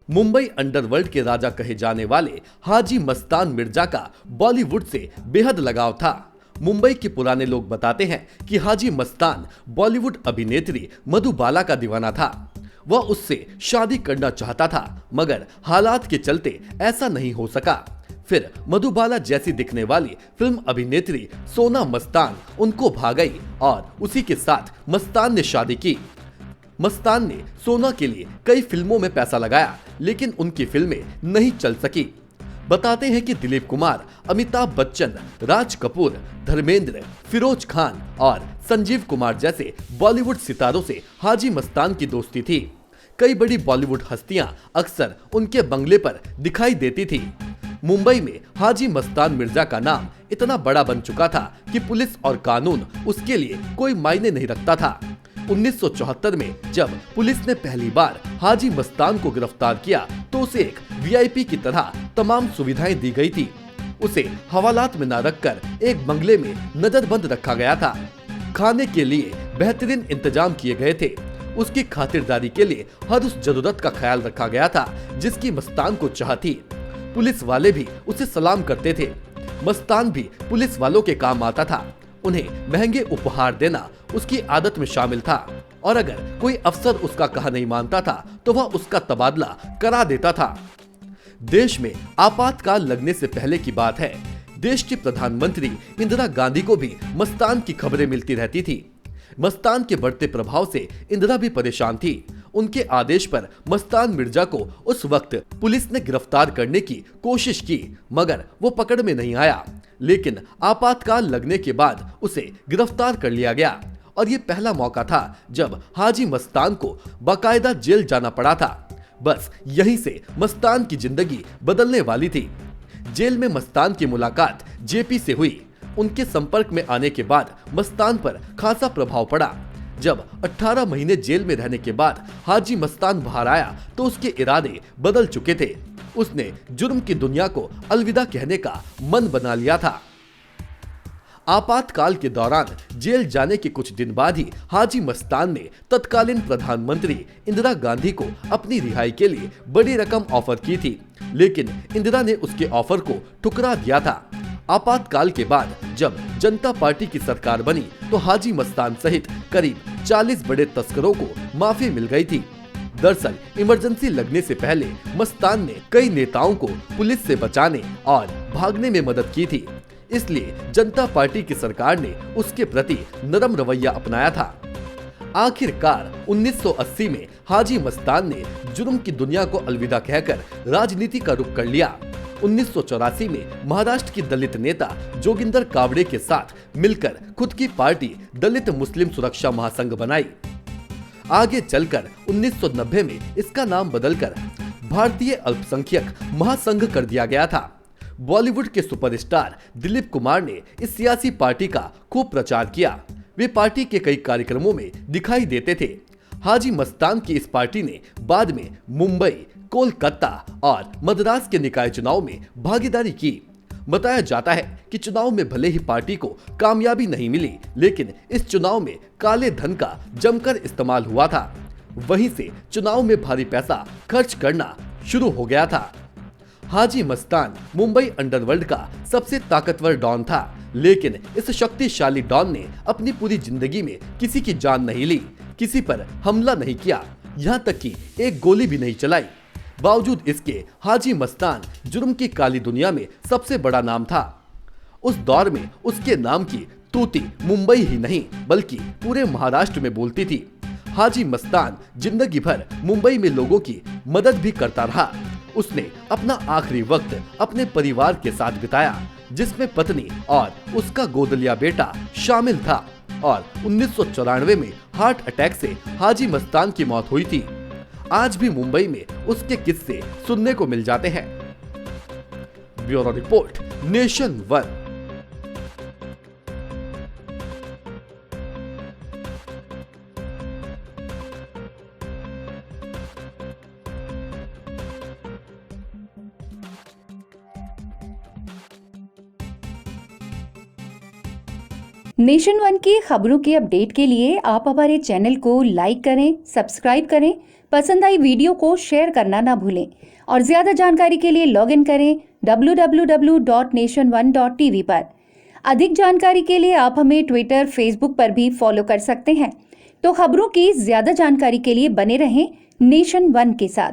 Mumbai underworld के राजा कहे जाने वाले हाजी मस्तान मिर्जा का बॉलीवुड से बेहद लगाव था। मुंबई के पुराने लोग बताते हैं कि हाजी मस्तान बॉलीवुड अभिनेत्री मधुबाला का दीवाना था। वह उससे शादी करना चाहता था, मगर हालात के चलते ऐसा नहीं हो सका। फिर मधुबाला जैसी दिखने वाली फिल्म अभिनेत्री सोना मस्तान उनको भा गई और उसी के साथ मस्तान ने शादी की। मस्तान ने सोना के लिए कई फिल्मों में पैसा लगाया, लेकिन उनकी फिल्में नहीं चल सकी। बताते हैं कि दिलीप कुमार, अमिताभ बच्चन, राज कपूर, धर्मेंद्र, फिरोज खान और संजीव कुमार जैसे बॉलीवुड सितारों से हाजी मस्तान की दोस्ती थी। कई बड़ी बॉलीवुड हस्तियां अक्सर उनके बंगले पर दिखाई देती थी। मुंबई में हाजी मस्तान मिर्जा का नाम इतना बड़ा बन चुका था कि पुलिस और कानून उसके लिए कोई मायने नहीं रखता था। 1974 में जब पुलिस ने पहली बार हाजी मस्तान को गिरफ्तार किया तो उसे एक वीआईपी की तरह तमाम सुविधाएं दी गई थी। उसे हवालात में न रखकर एक बंगले में नजरबंद रखा गया था। खाने के लिए बेहतरीन इंतजाम किए गए थे। उसकी खातिरदारी के लिए हर उस जरूरत का ख्याल रखा गया था जिसकी मस्तान को चाह थी। पुलिस वाले भी उसे सलाम करते थे। मस्तान भी पुलिस वालों के काम आता था। उन्हें महंगे उपहार देना उसकी आदत में शामिल था और अगर कोई अफसर उसका कहा नहीं मानता था तो वह उसका तबादला करा देता था। देश में आपातकाल लगने से पहले की बात है। देश की प्रधानमंत्री इंदिरा गांधी को भी मस्तान की खबरें मिलती रहती थी। मस्तान के बढ़ते प्रभाव से इंदिरा भी परेशान थी। उनके आदेश पर मस्तान मिर्जा को उस वक्त पुलिस ने गिरफ्तार करने की कोशिश की, मगर वो पकड़ में नहीं आया। लेकिन आपातकाल लगने के बाद उसे गिरफ्तार कर लिया गया और ये पहला मौका था जब हाजी मस्तान को बाकायदा जेल जाना पड़ा था। बस यहीं से मस्तान की जिंदगी बदलने वाली थी। जेल में मस्तान की मुलाकात जेपी से हुई। उनके संपर्क में आने के बाद मस्तान पर खासा प्रभाव पड़ा। जब 18 महीने जेल में रहने के बाद हाजी मस्तान बाहर आया तो उसके इरादे बदल चुके थे। उसने जुर्म की दुनिया को अलविदा कहने का मन बना लिया था। आपातकाल के दौरान जेल जाने के कुछ दिन बाद ही हाजी मस्तान ने तत्कालीन प्रधानमंत्री इंदिरा गांधी को अपनी रिहाई के लिए बड़ी रकम ऑफर की थी, लेकिन इंदिरा ने उसके ऑफर को ठुकरा दिया था। आपातकाल के बाद जब जनता पार्टी की सरकार बनी तो हाजी मस्तान सहित करीब 40 बड़े तस्करों को माफी मिल गई थी। दरअसल इमरजेंसी लगने से पहले मस्तान ने कई नेताओं को पुलिस से बचाने और भागने में मदद की थी, इसलिए जनता पार्टी की सरकार ने उसके प्रति नरम रवैया अपनाया था। आखिरकार 1980 में हाजी मस्तान ने जुर्म की दुनिया को अलविदा कहकर राजनीति का रुख कर लिया। 1984 में महाराष्ट्र की दलित नेता जोगिंदर कावड़े के साथ मिलकर खुद की पार्टी दलित मुस्लिम सुरक्षा महासंघ बनाई। आगे चलकर 1990 में इसका नाम बदलकर भारतीय अल्पसंख्यक महासंघ कर दिया गया था। बॉलीवुड के सुपरस्टार दिलीप कुमार ने इस सियासी पार्टी का खूब प्रचार किया। वे पार्टी के कई कार्यक्रमों में दिखाई देते थे। हाजी मस्तान की इस पार्टी ने बाद में मुंबई, कोलकाता और मद्रास के निकाय चुनाव में भागीदारी की। बताया जाता है कि चुनाव में भले ही पार्टी को कामयाबी नहीं मिली, लेकिन इस चुनाव में काले धन का जमकर इस्तेमाल हुआ था। वहीं से चुनाव में भारी पैसा खर्च करना शुरू हो गया था। हाजी मस्तान मुंबई अंडरवर्ल्ड का सबसे ताकतवर डॉन था, लेकिन इस शक्तिशाली डॉन ने अपनी पूरी जिंदगी में किसी की जान नहीं ली, किसी पर हमला नहीं किया, यहाँ तक कि एक गोली भी नहीं चलाई। बावजूद इसके हाजी मस्तान जुर्म की काली दुनिया में सबसे बड़ा नाम था। उस दौर में उसके नाम की तूती मुंबई ही नहीं बल्कि पूरे महाराष्ट्र में बोलती थी। हाजी मस्तान जिंदगी भर मुंबई में लोगों की मदद भी करता रहा। उसने अपना आखिरी वक्त अपने परिवार के साथ बिताया, जिसमें पत्नी और उसका गोदलिया बेटा शामिल था। और 1994 में हार्ट अटैक से हाजी मस्तान की मौत हुई थी। आज भी मुंबई में उसके किस्से सुनने को मिल जाते हैं। Bureau report, nation one. Nation one की खबरों के अपडेट के लिए आप हमारे चैनल को लाइक करें, सब्सक्राइब करें, पसंद आई वीडियो को शेयर करना ना भूलें और ज्यादा जानकारी के लिए लॉग इन करें www.nation1.tv पर। अधिक जानकारी के लिए आप हमें ट्विटर, फेसबुक पर भी फॉलो कर सकते हैं। तो खबरों की ज्यादा जानकारी के लिए बने रहें नेशन वन के साथ।